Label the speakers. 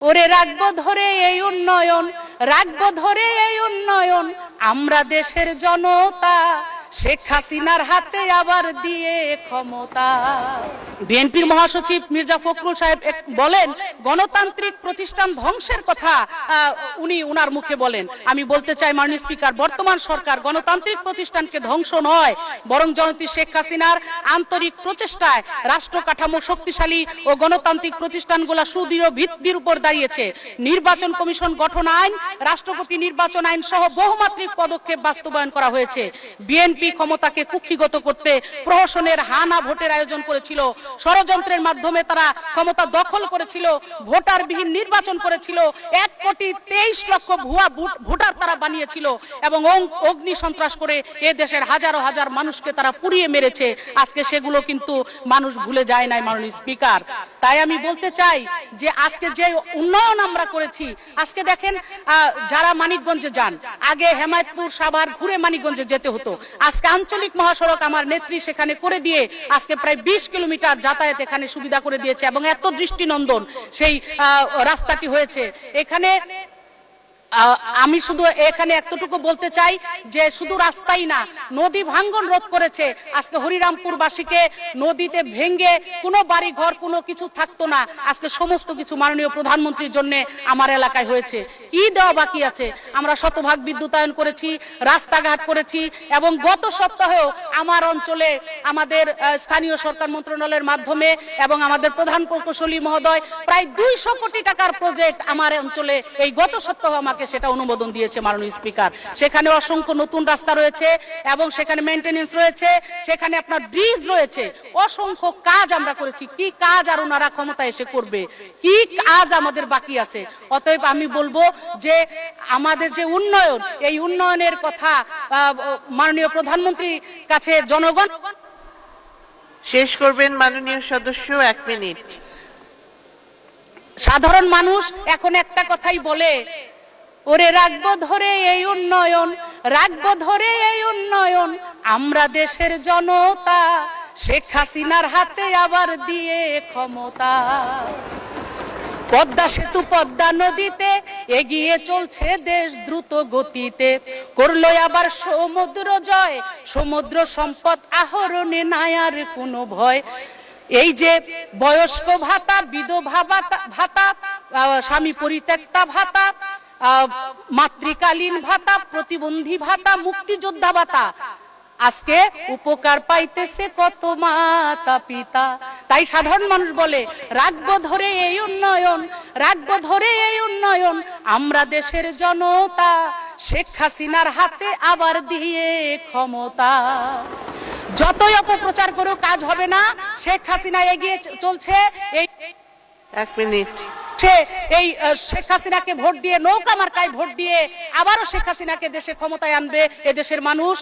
Speaker 1: ওরে রাখবো ধরে এই উন্নয়ন, রাখবো ধরে এই উন্নয়ন, আমরা দেশের জনতা শেখ হাসিনার হাতে আবার দিয়ে ক্ষমতা। বিএনপির মহাসচিব মির্জা ফখরুল সাহেব বলেন গণতান্ত্রিক প্রতিষ্ঠান ধ্বংসের কথা উনি উনার মুখে বলেন। আমি বলতে চাই মাননীয় স্পিকার, বর্তমান সরকার গণতান্ত্রিক প্রতিষ্ঠানকে ধ্বংস নয়, বরং জননেত্রী শেখ হাসিনার আন্তরিক প্রচেষ্টায় রাষ্ট্র কাঠামো শক্তিশালী ও গণতান্ত্রিক প্রতিষ্ঠানগুলো সুদৃঢ় ভিত্তির উপর দাঁড়িয়েছে। নির্বাচন কমিশন গঠন আইন, রাষ্ট্রপতি নির্বাচন আইন সহ বহুমাত্রিক পদক্ষেপ বাস্তবায়ন করা হয়েছে। বিএনপি ক্ষমতাকে কুক্ষিগত করতে প্রহসনের হানা ভোটের আয়োজন করেছিল, ষড়যন্ত্রের মাধ্যমে তারা ক্ষমতা দখল করেছিল, ভোটারবিহীন নির্বাচন করেছিল, 1,23,00,000 ভুয়া ভোটার তারা বানিয়েছিল এবং অগ্নি সন্ত্রাস করে এ দেশের হাজারো হাজার মানুষকে তারা পুড়িয়ে মেরেছে। আজকে সেগুলো কিন্তু মানুষ ভুলে যায় নাই মাননীয় স্পিকার। তাই আমি বলতে চাই যে আজকে যে উন্নয়ন আমরা করেছি, আজকে দেখেন যারা মানিকগঞ্জে যান, আগে হেমায়তপুর সাভার ঘুরে মানিকগঞ্জে যেতে হতো, আজকে আঞ্চলিক মহাসড়ক আমার নেত্রী সেখানে করে দিয়ে আজকে প্রায় 20 কিলোমিটার যাতায়াত এখানে সুবিধা করে দিয়েছে এবং এত দৃষ্টিনন্দন সেই রাস্তাটি হয়েছে। এখানে আমি শুধু এখানে এতটুকু বলতে চাই যে শুধু রাস্তাই না, নদী ভাঙ্গন রোধ করেছে। আজকে হরিরামপুরবাসীকে নদীতে ভেঙ্গে কোনো বাড়ি ঘর কোনো কিছু থাকতো না, আজকে সমস্ত কিছু মাননীয় প্রধানমন্ত্রীর জন্য আমার এলাকায় হয়েছে। কি দেওয়া বাকি আছে? আমরা শতভাগ বিদ্যুতায়ন করেছি, রাস্তাঘাট করেছি এবং গত সপ্তাহেও আমার অঞ্চলে আমাদের স্থানীয় সরকার মন্ত্রণালয়ের মাধ্যমে এবং আমাদের প্রধান প্রকৌশলী মহোদয় প্রায় 200 কোটি টাকার প্রজেক্ট আমার অঞ্চলে এই গত সপ্তাহে সেটা অনুমোদন দিয়েছে মাননীয় স্পিকার। সেখানে অসংখ্য নতুন রাস্তা রয়েছে এবং সেখানে মেইনটেনেন্স রয়েছে, সেখানে আপনার ব্রিজ রয়েছে, অসংখ্য কাজ আমরা করেছি। কি কাজ আর ওনারা ক্ষমতা এসে করবে? কি কাজ আমাদের বাকি আছে? অতএব আমি বলবো যে আমাদের যে উন্নয়ন, এই উন্নয়নের কথা মাননীয় প্রধানমন্ত্রীর কাছে জনগণ।
Speaker 2: শেষ করবেন মাননীয় সদস্য, 1 মিনিট।
Speaker 1: সাধারণ মানুষ এখন একটা কথাই বলে, ওরে রাখবো ধরে এই উন্নয়ন, রাখবো ধরে এই উন্নয়ন, আমরা দেশের জনতা শেখ হাসিনার হাতে আবার দিয়ে ক্ষমতা। পদ্মা সেতু পদ্মা নদীতে এগিয়ে চলছে দেশ দ্রুত গতিতে, করলো আবার সমুদ্র জয়, সমুদ্র সম্পদ আহরণে নাই আর কোনো ভয়। এই যে বয়স্ক ভাতা, বিধবা ভাতা, স্বামী পরিত্যক্তা ভাতা, মাতৃকালীন ভাতা, প্রতিবন্ধী ভাতা, মুক্তিযোদ্ধা ভাতা, আজকে উপকার পাইতেছে কত মাতা পিতা। তাই সাধারণ মানুষ বলে রাখবো ধরে এই উন্নয়ন, রাখবো ধরে এই উন্নয়ন, আমরা দেশের জনতা শেখ হাসিনার হাতে আবার দিয়ে ক্ষমতা। যতই অপপ্রচার করো কাজ হবে না, শেখ হাসিনা এগিয়ে চলছে। এই
Speaker 2: 1 মিনিট।
Speaker 1: এই শেখ হাসিনাকে ভোট দিয়ে, নৌকা মার্কায় ভোট দিয়ে আবারও শেখ হাসিনাকে দেশে ক্ষমতায় আনবে এদেশের মানুষ।